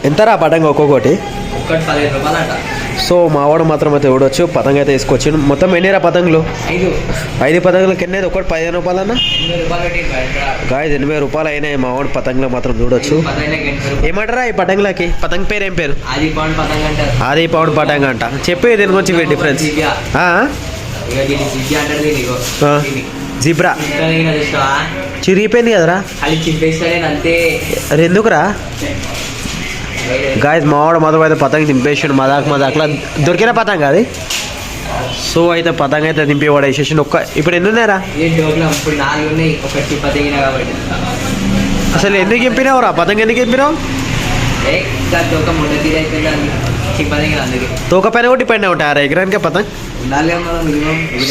ఎంతరా పతంగ ఒక్కొక్కటి? ఒక్కటి 15 రూపాయలు అంట. సో మావాడు మాత్రం అయితే చూడవచ్చు పతంగ అయితే తీసుకొచ్చి మొత్తం ఎన్నిరా పతంగులు? 5 పతంగులకి ఎన్ని? ఒకటి 15 రూపాయలు అన్న. గాయస్ 80 రూపాయలు అయినాయి మావాడు పతంగులు మాత్రం చూడొచ్చు. ఏమంటారా ఈ పతంగులకి? పతంగ పేరు ఏం పేరు? ఆది పౌండ్ పతంగ అంట. చెప్పే దీని గురించి డిఫరెన్స్. జిబ్రా చిరిగిపోయింది కదరా? అరే ఎందుకురా? గాయస్ మావాడు మాత్రం అయితే పతంగ దింపేసాడు మదాక్లా దొరికిన పతంగ అది. సో అయితే పతంగ అయితే దింపి వాడు వేసేసాడు. ఇప్పుడు ఎన్ని ఉన్నారా? అసలు ఎందుకు దింపినావు రా పతంగ? ఎందుకు దింపినావు? తోక పైన కూడా డిపెండ్ ఉంటారా ఎగరానికే పతంగ?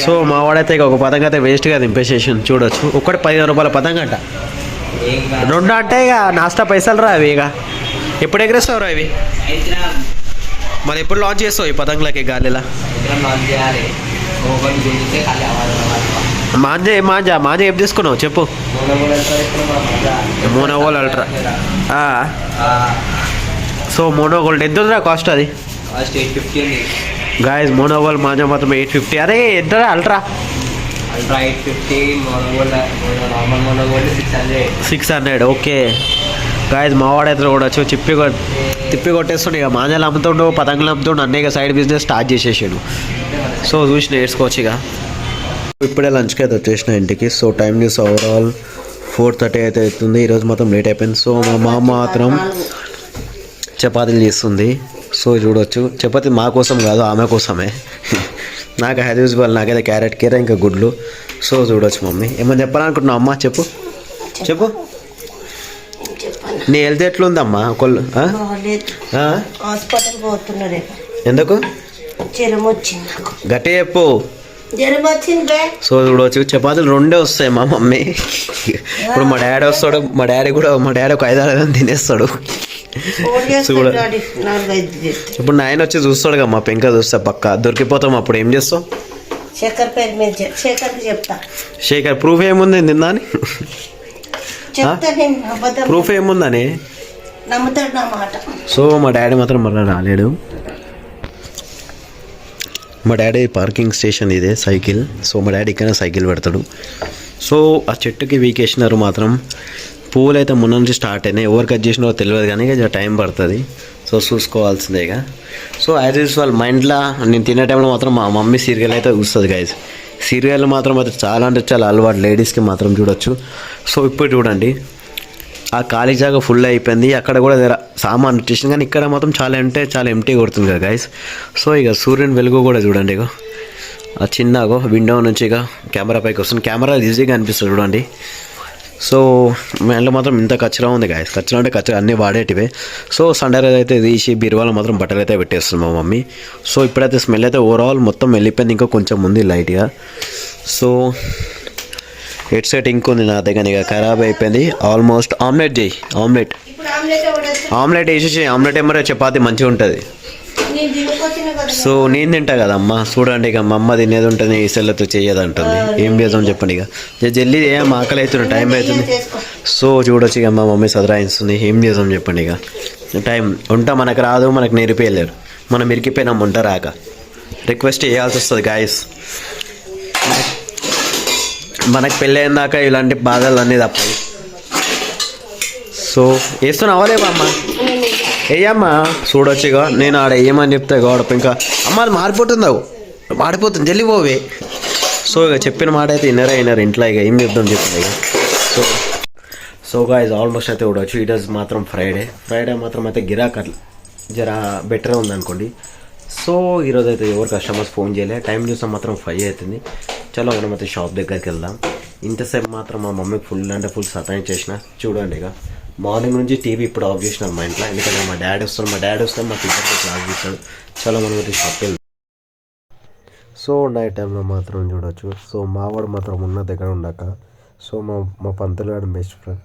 సో మావాడైతే ఒక పతంగ అయితే వేస్ట్గా దింపేసేసాడు చూడొచ్చు. ఒక్కటి 15 రూపాయల పతంగ అంట. 2 అంటే ఇక నాస్టా పైసలు రా అవి. ఇక ఎప్పుడు ఎగరేస్తావు రా ఇవి? మరి ఎప్పుడు లాంచ్ చేస్తావు ఈ పతంగులకి గాలిలా? మాంజా ఏం తీసుకున్నావు చెప్పు? మోనోగోల్డ్ అల్ట్రా. సో మోనోగోల్డ్ ఎంత ఉందిరా కాస్ట్? అది గాయస్ మోనోగోల్డ్ మాంజా మాత్రం 850. అరే ఎంత అల్ట్రా? 600. ఓకే గాయస్ మావాడైతే కూడా తిప్పి కొట్టేస్తుండే. ఇక మాంజాలు అమ్ముతుండు, పతంగులు అమ్ముతుండు, అన్నీ ఇక సైడ్ బిజినెస్ స్టార్ట్ చేసేసాడు. సో చూసి నేర్చుకోవచ్చు. ఇక ఇప్పుడే లంచ్కి అయితే వచ్చేసిన ఇంటికి. సో టైం చూసి ఓవరాల్ 4:30 అయితే అవుతుంది. ఈరోజు మాత్రం లేట్ అయిపోయింది. సో మా మామ మాత్రం చపాతీలు చేస్తుంది. సో చూడొచ్చు చపాతీ మా కోసం కాదు ఆమె కోసమే. నాకు యాజ్ యూజువల్ నాకైతే క్యారెట్ కీర ఇంకా గుడ్లు. సో చూడొచ్చు మమ్మీ. ఏమన్నా చెప్పాలనుకుంటున్నావు అమ్మ? చెప్పు. నీ హెల్త్ ఎట్లుందమ్మా? ఒకళ్ళు ఎందుకు గట్టి చెప్పు. సో చూడవచ్చు చపాతీలు 2 వస్తాయి మా మమ్మీ. ఇప్పుడు మా డాడీ వస్తాడు. మా డాడీ ఒక 5-6 తినేస్తాడు. ఇప్పుడు నాయన వచ్చి చూస్తాడు కదా మా పెంక చూస్తా పక్క దొరికిపోతాం. అప్పుడు ఏం చేస్తావు? శేఖర్ ప్రూఫ్ ఏముంది నిందా అని? ప్రూఫ్ ఏముందని? సో మా డాడీ మాత్రం మళ్ళీ రాలేడు. మా డాడీ పార్కింగ్ స్టేషన్ ఇదే సైకిల్. సో మా డాడీ ఇక్కడ సైకిల్ పెడతాడు. సో ఆ చెట్టుకి వీకేసినారు మాత్రం. పూలు అయితే మొన్న నుంచి స్టార్ట్ అయినాయి. ఎవరు కట్ చేసినారో తెలియదు కానీ ఇక టైం పడుతుంది. సో చూసుకోవాల్సిందే ఇక. సో యాజ్ యూజువల్ మా ఇంట్లో నేను తినే టైంలో మాత్రం మా మమ్మీ సీరియల్ అయితే చూస్తుంది గాయస్. సీరియల్ మాత్రం అయితే చాలా అంటే చాలా అలవాటు లేడీస్కి మాత్రం చూడొచ్చు. సో ఇప్పుడు చూడండి ఆ ఖాళీ జాగా ఫుల్ అయిపోయింది. అక్కడ కూడా సామాన్ వచ్చేసింది కానీ ఇక్కడ మాత్రం చాలా అంటే చాలా ఎంటీ కొడుతుంది కదా గైస్. సో ఇక సూర్యుని వెలుగు కూడా చూడండి. ఇక ఆ చిన్నగో విండో నుంచి ఇక కెమెరా పైకి వస్తుంది. కెమెరా ఈజీగా అనిపిస్తుంది చూడండి. సో మా ఇంట్లో మాత్రం ఇంత కచ్చరా ఉంది గాయస్. కచ్చరా అంటే కచ్చరా అన్నీ వాడేటివే. సో సండే రోజు అయితే తీసి బీరువాలో మాత్రం బట్టలు అయితే పెట్టేస్తుంది మా మమ్మీ. సో ఇప్పుడైతే స్మెల్ అయితే ఓవరాల్ మొత్తం వెళ్ళిపోయింది. ఇంకా కొంచెం ఉంది లైట్గా. సో హెడ్ సెట్ ఇంకొంది నా దగ్గర ఇక ఖరాబ్ అయిపోయింది ఆల్మోస్ట్. ఆమ్లెట్ చేయి. ఆమ్లెట్ వేసేసి ఆమ్లెట్ ఏమరా చపాతి మంచిగా ఉంటుంది. సో నేను తింటా కదా అమ్మ. చూడండి ఇక మా అమ్మ తినేది ఉంటుంది ఈ సెల్లతో చేయదు అంటుంది. ఏం చేద్దాం చెప్పండి. ఇక జల్దీ ఏం ఆకలి అవుతుంది, టైం అవుతుంది. సో చూడొచ్చు ఇక మా మమ్మీ సదరాయిస్తుంది. ఏం చేద్దాం చెప్పండి. ఇక టైం వంట మనకు రాదు, మనకు నేర్పియలేరు. మనం ఇరికిపోయినాం వంట రాక. రిక్వెస్ట్ చేయాల్సి వస్తుంది గాయస్. మనకు పెళ్ళైన దాకా ఇలాంటి బాధలు అన్నీ తప్పాయి. సో వేస్తున్నావా లేవా అమ్మ? వేయమ్మా. చూడొచ్చు ఇక నేను ఆడ వేయమని చెప్తే గోడప ఇంకా అమ్మ అది మారిపోతుందావు, మాడిపోతుంది, జల్లి పోవే. సో ఇక చెప్పిన మాట అయితే వినరు ఇంట్లో. ఇక ఏం చెప్దాం చెప్పండి. ఇక సో గాయ్స్ ఆల్మోస్ట్ అయితే చూడవచ్చు. ఇట్ ఈస్ మాత్రం ఫ్రైడే మాత్రం అయితే గిరాక్ జరా బెటర్ ఉందనుకోండి. సో ఈరోజు అయితే ఎవరు కస్టమర్స్ ఫోన్ చేయలే. టైం చూస్తే మాత్రం 5 అవుతుంది. చలో మనం అయితే షాప్ దగ్గరికి వెళ్దాం. ఇంతసేపు మాత్రం మా మమ్మీకి ఫుల్ అంటే ఫుల్ సతాయించేసిన. చూడండి ఇక మార్నింగ్ నుంచి టీవీ ఇప్పుడు ఆఫ్ చేసినారు మా ఇంట్లో. ఎందుకంటే మా డాడీ వస్తాడు మా టీచర్కి క్లాస్ తీస్తాడు. చలో మనం అయితే షాప్కి వెళ్దాం. సో నైట్ టైంలో మాత్రం చూడవచ్చు. సో మావాడు మాత్రం ఉన్న దగ్గర ఉండక. సో మా పంతులు గారు బెస్ట్ ఫ్రెండ్.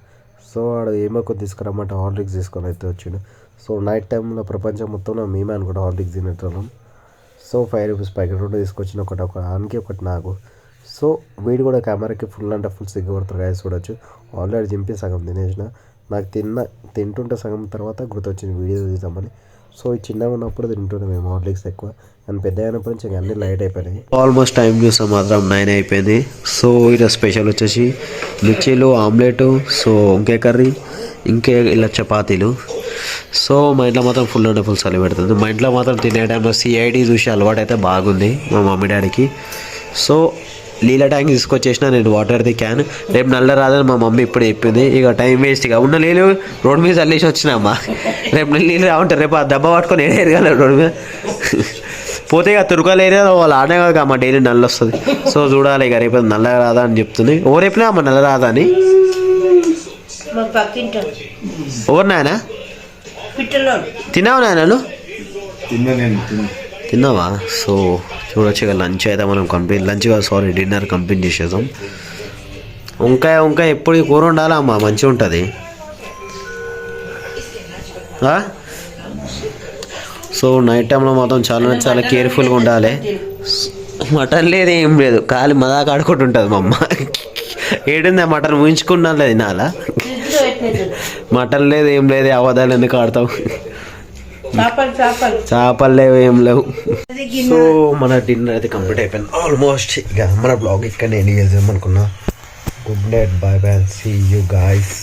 సో వాడు ఏమో కొద్ది తీసుకురమ్మంటే హార్లిక్స్ తీసుకొని అయితే వచ్చిండు. సో నైట్ టైంలో ప్రపంచం మొత్తంలో మేమే అనుకుంటా హార్లిక్స్ తినేటోళ్ళం. సో 5 రూపీస్ ప్యాకెట్ 2 తీసుకొచ్చిన ఒక ఆనికి ఒకటి నాకు. సో వీడు కూడా కెమెరాకి ఫుల్ అంటే ఫుల్ సిగ్గుపడతారు గాయస్. చూడొచ్చు ఆల్రెడీ జింపి సగం తినేసిన. నాకు తింటుంటే సగం తర్వాత గుర్తొచ్చింది వీడియో తీద్దామని. సో ఈ చిన్నగా ఉన్నప్పుడు తింటుండే మేము హార్లిక్స్ ఎక్కువ, అండ్ పెద్ద అయినప్పటి నుంచి ఇంకా అన్నీ లైట్ అయిపోయినాయి. ఆల్మోస్ట్ టైం చూసాం మాత్రం 9 అయిపోయింది. సో ఇలా స్పెషల్ వచ్చేసి మిర్చీలు, ఆమ్లెట్, సో వంకాయ కర్రీ, ఇంకే ఇలా చపాతీలు. సో మా ఇంట్లో మాత్రం ఫుల్ అంటే ఫుల్ చలి పెడుతుంది. మా ఇంట్లో మాత్రం తినే టైంలో సిఐడి చూసి అలవాటు అయితే బాగుంది మా మమ్మీ డాడీకి. సో నీళ్ళ ట్యాంక్ తీసుకొచ్చేసిన నేను వాటర్ది క్యాన్. రేపు నల్ల రాదని మా మమ్మీ ఇప్పుడు చెప్పింది. ఇక టైం వేస్ట్, ఇక ఉన్న నీళ్ళు రోడ్డు మీద చల్లేసి వచ్చినామ్మా. రేపు నీళ్ళు రావుంటారు, రేపు ఆ దెబ్బ పట్టుకొని ఏడేది కదా రోడ్డు మీద పోతే ఇక తురకలేదే వాళ్ళు ఆడే కదా అమ్మ డైలీ నల్ల వస్తుంది. సో చూడాలి ఇక రేపు నల్ల రాదా అని చెప్తుంది. ఓ రేపునా అమ్మ నల్ల రాదా అని. ఓరు నాయన తిన్నావు నాయనను? తిన్నావా? సో చూడొచ్చు ఇక లంచ్ అయితే మనం డిన్నర్ కంప్లీట్ చేసేద్దాం. వంకాయ ఎప్పుడు కూర ఉండాలా అమ్మ, మంచిగా ఉంటుంది. సో నైట్ టైంలో మాత్రం చాలా కేర్ఫుల్గా ఉండాలి. మటన్ లేదు ఏం లేదు, ఖాళీ మదాక ఆడుకుంటుంటుంది మా అమ్మ. ఏడుందా మటన్ ఊహించుకున్నా లేదు తినాలా? మటన్ లేదు ఏం లేదు, అవధాలు ఎందుకు ఆడతావు? చేపలు లేవు ఏం లేవు. సో మన డిన్నర్ అయితే కంప్లీట్ అయిపోయింది ఆల్మోస్ట్. ఇక మన బ్లాగ్ ఇక్కడ ఎండ్ చేద్దాం అనుకున్నా. Good night, bye bye, see you guys.